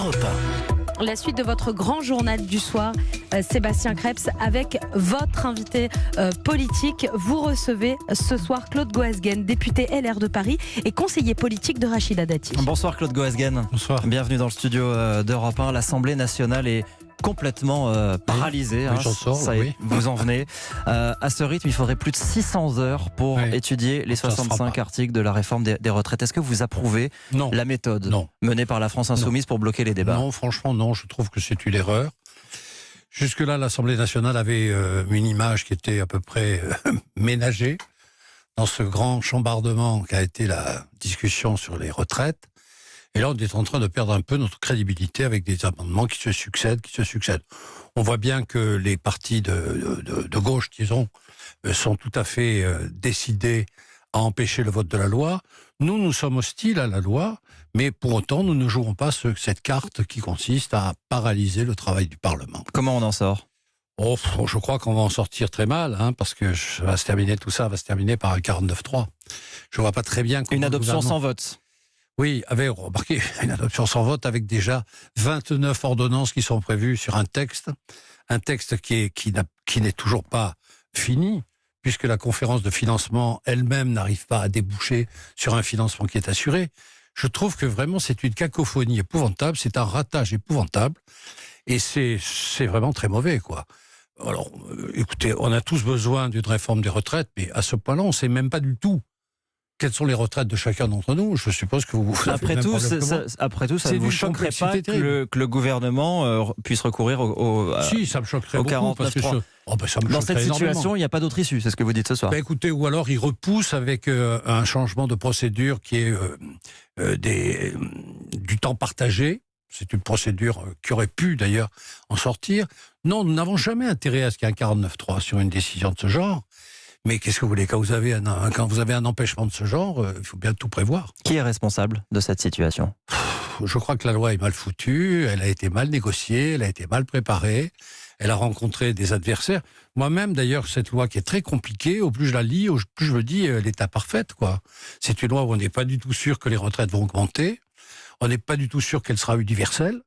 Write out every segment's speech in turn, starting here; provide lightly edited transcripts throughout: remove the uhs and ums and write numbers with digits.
Europe 1. La suite de votre grand journal du soir, Sébastien Krebs, avec votre invité politique. Vous recevez ce soir Claude Goasguen, député LR de Paris et conseiller politique de Rachida Dati. Bonsoir Claude Goasguen. Bonsoir. Bienvenue dans le studio d'Europe 1. L'Assemblée nationale est complètement paralysée. Oui, j'en sors, oui. Vous en venez. À ce rythme, il faudrait plus de 600 heures pour étudier les 65 articles de la réforme des retraites. Est-ce que vous approuvez la méthode menée par la France Insoumise pour bloquer les débats? Non, franchement, non. Je trouve que c'est une erreur. Jusque-là, l'Assemblée nationale avait une image qui était à peu près ménagée dans ce grand chambardement qu'a été la discussion sur les retraites. Et là, on est en train de perdre un peu notre crédibilité avec des amendements qui se succèdent. On voit bien que les partis de gauche, disons, sont tout à fait décidés à empêcher le vote de la loi. Nous sommes hostiles à la loi, mais pour autant, nous ne jouerons pas cette carte qui consiste à paralyser le travail du Parlement. Comment on en sort ? Je crois qu'on va en sortir très mal, parce que tout ça va se terminer par un 49-3. Je ne vois pas très bien... Une adoption sans vote. Oui, remarquez, une adoption sans vote avec déjà 29 ordonnances qui sont prévues sur un texte qui n'est toujours pas fini, puisque la conférence de financement elle-même n'arrive pas à déboucher sur un financement qui est assuré. Je trouve que vraiment c'est une cacophonie épouvantable, c'est un ratage épouvantable, et c'est vraiment très mauvais, quoi. Alors, écoutez, on a tous besoin d'une réforme des retraites, mais à ce point-là, on ne sait même pas du tout quelles sont les retraites de chacun d'entre nous. Je suppose que vous avez après tout, ça ne vous choquerait pas que le gouvernement puisse recourir Si, ça me choquerait au beaucoup. Parce que dans cette situation, il n'y a pas d'autre issue, c'est ce que vous dites ce soir. Écoutez, ou alors il repousse avec un changement de procédure qui est du temps partagé. C'est une procédure qui aurait pu d'ailleurs en sortir. Non, nous n'avons jamais intérêt à ce qu'il y ait un 49-3 sur une décision de ce genre. Mais qu'est-ce que vous voulez, quand vous avez un empêchement de ce genre, il faut bien tout prévoir. Qui est responsable de cette situation ? Je crois que la loi est mal foutue, elle a été mal négociée, elle a été mal préparée, elle a rencontré des adversaires. Moi-même, d'ailleurs, cette loi qui est très compliquée, au plus je la lis, au plus je me dis, elle est imparfaite, quoi. C'est une loi où on n'est pas du tout sûr que les retraites vont augmenter. On n'est pas du tout sûr qu'elle sera universelle.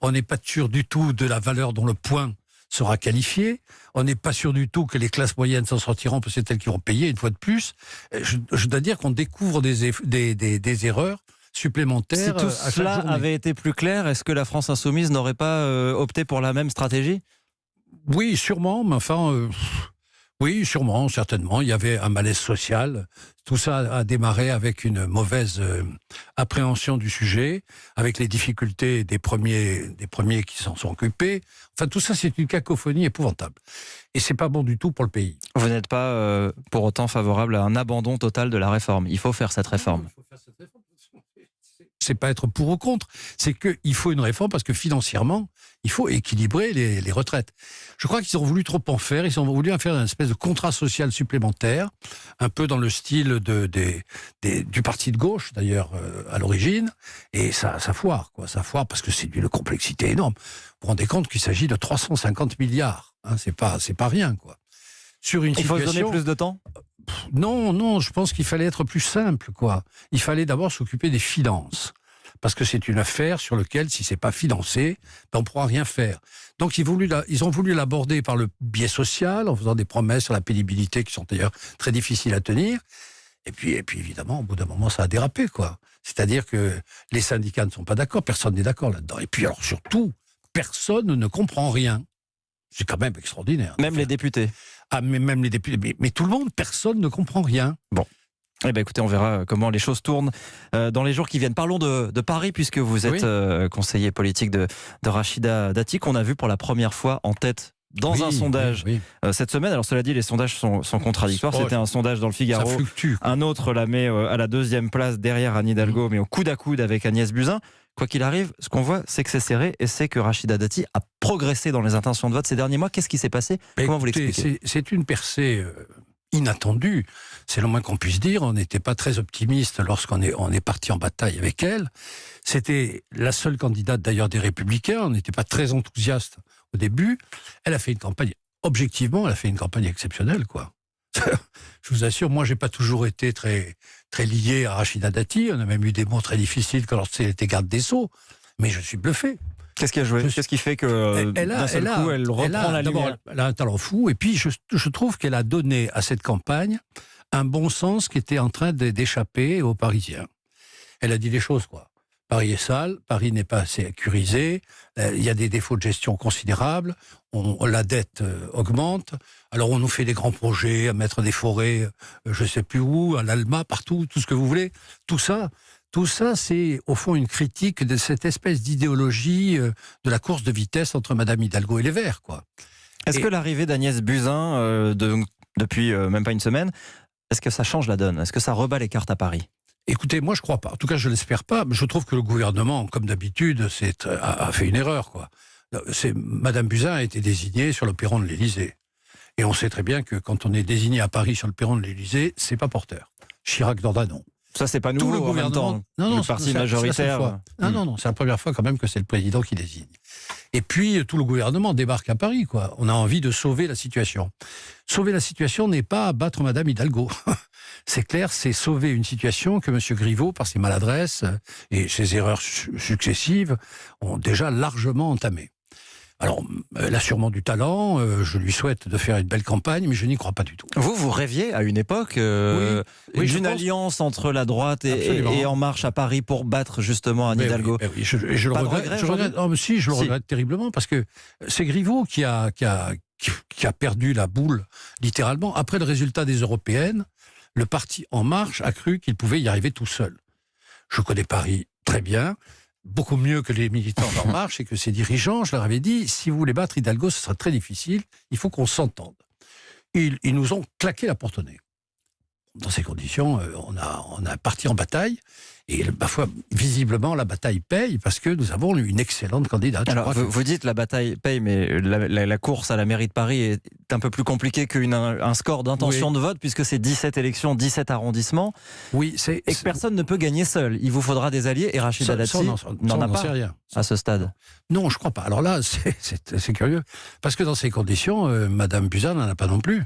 On n'est pas sûr du tout de la valeur dont le point sera qualifié. On n'est pas sûr du tout que les classes moyennes s'en sortiront, parce que c'est elles qui vont payer une fois de plus. Je dois dire qu'on découvre des erreurs supplémentaires. Si tout cela avait été plus clair, est-ce que la France Insoumise n'aurait pas opté pour la même stratégie ? Oui, sûrement, mais enfin... Oui, sûrement, certainement. Il y avait un malaise social. Tout ça a démarré avec une mauvaise appréhension du sujet, avec les difficultés des premiers qui s'en sont occupés. Enfin, tout ça, c'est une cacophonie épouvantable. Et c'est pas bon du tout pour le pays. Vous n'êtes pas pour autant favorable à un abandon total de la réforme. Il faut faire cette réforme. C'est pas être pour ou contre, c'est qu'il faut une réforme parce que financièrement, il faut équilibrer les retraites. Je crois qu'ils ont voulu trop en faire, ils ont voulu en faire une espèce de contrat social supplémentaire, un peu dans le style du parti de gauche, d'ailleurs, à l'origine, et ça foire, quoi. Ça foire parce que c'est d'une complexité énorme. Vous vous rendez compte qu'il s'agit de 350 milliards, c'est pas rien, quoi. Sur une situation... Il faut se donner plus de temps ? Non, je pense qu'il fallait être plus simple, quoi. Il fallait d'abord s'occuper des finances. Parce que c'est une affaire sur laquelle, si c'est pas financé, on ne pourra rien faire. Donc ils ont voulu l'aborder par le biais social, en faisant des promesses sur la pénibilité qui sont d'ailleurs très difficiles à tenir. Et puis évidemment, au bout d'un moment, ça a dérapé, quoi. C'est-à-dire que les syndicats ne sont pas d'accord, personne n'est d'accord là-dedans. Et puis alors surtout, personne ne comprend rien. C'est quand même extraordinaire. Même les députés. Même les députés. Mais tout le monde, personne ne comprend rien. Bon. Eh bien, écoutez, on verra comment les choses tournent dans les jours qui viennent. Parlons de Paris, puisque vous êtes conseiller politique de Rachida Dati, qu'on a vu pour la première fois en tête dans un sondage cette semaine. Alors cela dit, les sondages sont contradictoires. C'était un sondage dans le Figaro. Ça fluctue. Un autre la met à la deuxième place derrière Anne Hidalgo, mais au coude à coude avec Agnès Buzyn. Quoi qu'il arrive, ce qu'on voit, c'est que c'est serré et c'est que Rachida Dati a progressé dans les intentions de vote ces derniers mois. Qu'est-ce qui s'est passé ? Comment vous l'expliquez ? C'est une percée inattendue. C'est le moins qu'on puisse dire. On n'était pas très optimiste lorsqu'on est parti en bataille avec elle. C'était la seule candidate d'ailleurs des Républicains. On n'était pas très enthousiaste au début. Elle a fait une campagne, objectivement, elle a fait une campagne exceptionnelle, quoi. Je vous assure, moi, j'ai pas toujours été très, très lié à Rachida Dati. On a même eu des mots très difficiles quand elle était garde des Sceaux. Mais je suis bluffé. Qu'est-ce qui a joué? Qu'est-ce qui fait que d'un seul coup, elle reprend la lumière? Elle a un talent fou, et puis je trouve qu'elle a donné à cette campagne un bon sens qui était en train d'échapper aux Parisiens. Elle a dit les choses, quoi. Paris est sale, Paris n'est pas assez sécurisé, il y a des défauts de gestion considérables, la dette augmente, alors on nous fait des grands projets, à mettre des forêts, je ne sais plus où, à l'Alma, partout, tout ce que vous voulez. Tout ça, c'est au fond une critique de cette espèce d'idéologie de la course de vitesse entre Madame Hidalgo et les Verts, quoi. Est-ce que l'arrivée d'Agnès Buzyn, depuis même pas une semaine, est-ce que ça change la donne? Est-ce que ça rebat les cartes à Paris? Écoutez, moi je crois pas. En tout cas, je l'espère pas. Mais je trouve que le gouvernement, comme d'habitude, a fait une erreur, quoi. Madame Buzyn a été désignée sur le perron de l'Élysée. Et on sait très bien que quand on est désigné à Paris sur le perron de l'Élysée, c'est pas porteur. Chirac Dordanon. Ça, c'est pas nouveau. Tout le gouvernement. En même temps, le parti majoritaire. Non, c'est la première fois quand même que c'est le président qui désigne. Et puis, tout le gouvernement débarque à Paris, quoi. On a envie de sauver la situation. Sauver la situation n'est pas abattre Madame Hidalgo. C'est clair, c'est sauver une situation que M. Griveaux, par ses maladresses et ses erreurs successives, ont déjà largement entamée. Alors, elle a sûrement du talent, je lui souhaite de faire une belle campagne, mais je n'y crois pas du tout. Vous rêviez à une époque d'une alliance entre la droite et En Marche à Paris pour battre justement Anne Hidalgo. Oui, je le regrette. Non, mais si, je le regrette terriblement, parce que c'est Griveaux qui a perdu la boule, littéralement. Après le résultat des européennes, le parti En Marche a cru qu'il pouvait y arriver tout seul. Je connais Paris très bien, beaucoup mieux que les militants d'En Marche et que ses dirigeants. Je leur avais dit, si vous voulez battre Hidalgo, ce sera très difficile, il faut qu'on s'entende. Ils nous ont claqué la porte au nez. Dans ces conditions, on a parti en bataille. Et parfois, visiblement, la bataille paye parce que nous avons une excellente candidate. Alors, vous dites la bataille paye, mais la course à la mairie de Paris est un peu plus compliquée qu'un score d'intention de vote, puisque c'est 17 élections, 17 arrondissements. Oui, et que personne ne peut gagner seul. Il vous faudra des alliés, et Rachida Dati n'en a pas rien à ce stade. Non, je ne crois pas. Alors là, c'est curieux. Parce que dans ces conditions, Madame Buzyn n'en a pas non plus.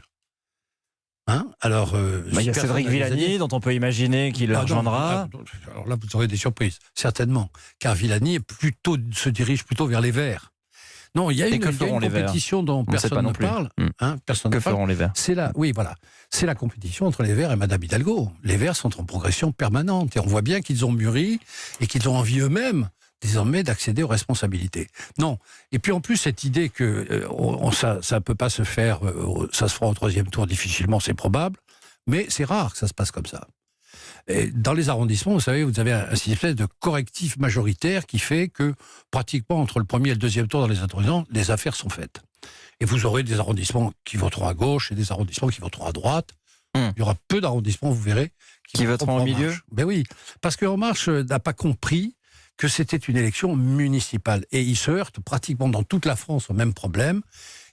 Alors, il y a Cédric Villani, dont on peut imaginer qu'il la rejoindra. Alors là, vous aurez des surprises, certainement. Car Villani se dirige plutôt vers les Verts. Non, il y a une compétition dont personne ne parle. Que feront les Verts? Oui, voilà. C'est la compétition entre les Verts et Madame Hidalgo. Les Verts sont en progression permanente. Et on voit bien qu'ils ont mûri et qu'ils ont envie eux-mêmes désormais d'accéder aux responsabilités. Non. Et puis en plus, cette idée que ça ne peut pas se faire, ça se fera au troisième tour difficilement, c'est probable, mais c'est rare que ça se passe comme ça. Et dans les arrondissements, vous savez, vous avez un espèce de correctif majoritaire qui fait que pratiquement entre le premier et le deuxième tour dans les arrondissements, les affaires sont faites. Et vous aurez des arrondissements qui voteront à gauche et des arrondissements qui voteront à droite. Il y aura peu d'arrondissements, vous verrez, qui voteront au milieu. Ben oui, parce qu'En Marche n'a pas compris que c'était une élection municipale. Et ils se heurtent pratiquement dans toute la France au même problème.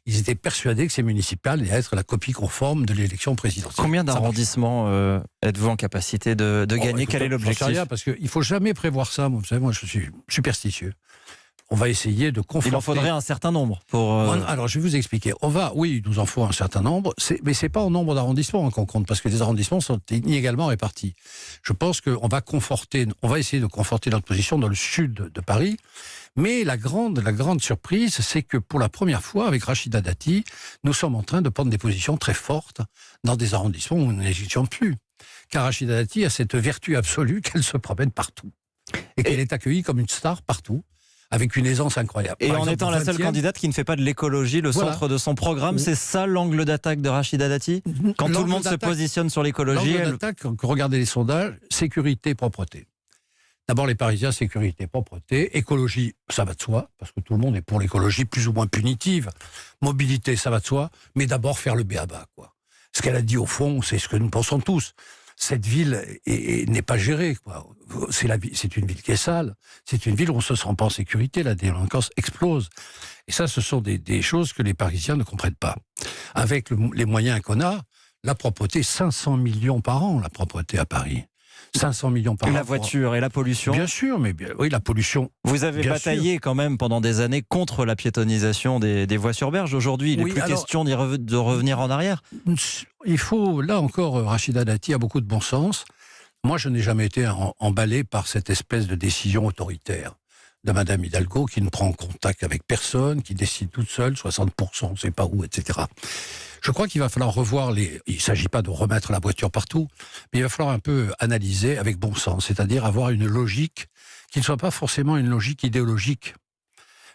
Ils étaient persuadés que ces municipales allaient être la copie conforme de l'élection présidentielle. Combien d'arrondissements êtes-vous en capacité de gagner? Quel est l'objectif? Parce qu'il ne faut jamais prévoir ça. Vous savez, moi, je suis superstitieux. On va essayer de conforter. Il en faudrait un certain nombre pour... Alors, je vais vous expliquer. Oui, il nous en faut un certain nombre, mais ce n'est pas en nombre d'arrondissements qu'on compte, parce que les arrondissements sont inégalement répartis. Je pense qu'on va essayer de conforter notre position dans le sud de Paris, mais la grande surprise, c'est que pour la première fois, avec Rachida Dati, nous sommes en train de prendre des positions très fortes dans des arrondissements où nous n'hésitions plus. Car Rachida Dati a cette vertu absolue qu'elle se promène partout. Et qu'elle est accueillie comme une star partout, avec une aisance incroyable. Et en étant la seule candidate qui ne fait pas de l'écologie le centre de son programme, c'est ça l'angle d'attaque de Rachida Dati? Quand tout le monde se positionne sur l'écologie... L'angle d'attaque, quand regardez les sondages, sécurité, propreté. D'abord les Parisiens, sécurité, propreté. Écologie, ça va de soi, parce que tout le monde est pour l'écologie plus ou moins punitive. Mobilité, ça va de soi, mais d'abord faire le b.a.-ba, quoi. Ce qu'elle a dit au fond, c'est ce que nous pensons tous. Cette ville n'est pas gérée, quoi. C'est une ville qui est sale. C'est une ville où on ne se sent pas en sécurité. La délinquance explose. Et ça, ce sont des choses que les Parisiens ne comprennent pas. Avec les moyens qu'on a, la propreté, 500 millions par an, la propreté à Paris. 500 millions par an. La voiture et la pollution. Bien sûr, mais oui, la pollution. Vous avez bataillé quand même pendant des années contre la piétonisation des voies sur berge. Aujourd'hui, il n'est plus question de revenir en arrière. Il faut, là encore, Rachida Dati a beaucoup de bon sens. Moi, je n'ai jamais été emballé par cette espèce de décision autoritaire de Madame Hidalgo qui ne prend contact avec personne, qui décide toute seule, 60%, on ne sait pas où, etc. Je crois qu'il va falloir revoir il ne s'agit pas de remettre la voiture partout, mais il va falloir un peu analyser avec bon sens, c'est-à-dire avoir une logique qui ne soit pas forcément une logique idéologique.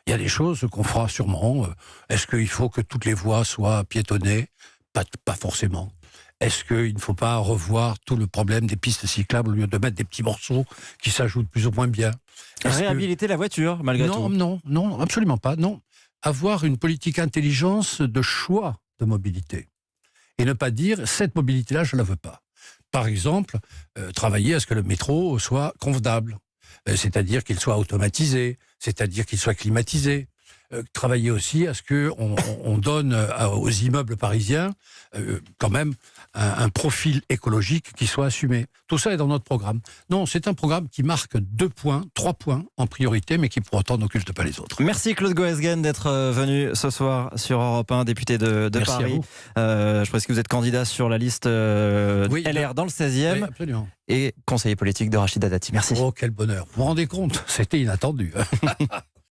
Il y a des choses qu'on fera sûrement. Est-ce qu'il faut que toutes les voies soient piétonnées ? Pas forcément. Est-ce qu'il ne faut pas revoir tout le problème des pistes cyclables au lieu de mettre des petits morceaux qui s'ajoutent plus ou moins bien ? Réhabiliter la voiture, malgré tout. Non, absolument pas. Non. Avoir une politique intelligence de choix de mobilité. Et ne pas dire, cette mobilité-là, je ne la veux pas. Par exemple, travailler à ce que le métro soit convenable. C'est-à-dire qu'il soit automatisé, c'est-à-dire qu'il soit climatisé. Travailler aussi à ce qu'on donne aux immeubles parisiens quand même un profil écologique qui soit assumé. Tout ça est dans notre programme. Non, c'est un programme qui marque 3 points en priorité, mais qui pour autant n'occulte pas les autres. Merci Claude Goesgen d'être venu ce soir sur Europe 1, député de Merci Paris. Je précise que vous êtes candidat sur la liste LR dans le 16e. Oui, absolument. Et conseiller politique de Rachida Dati. Merci. Oh, quel bonheur. Vous vous rendez compte ? C'était inattendu.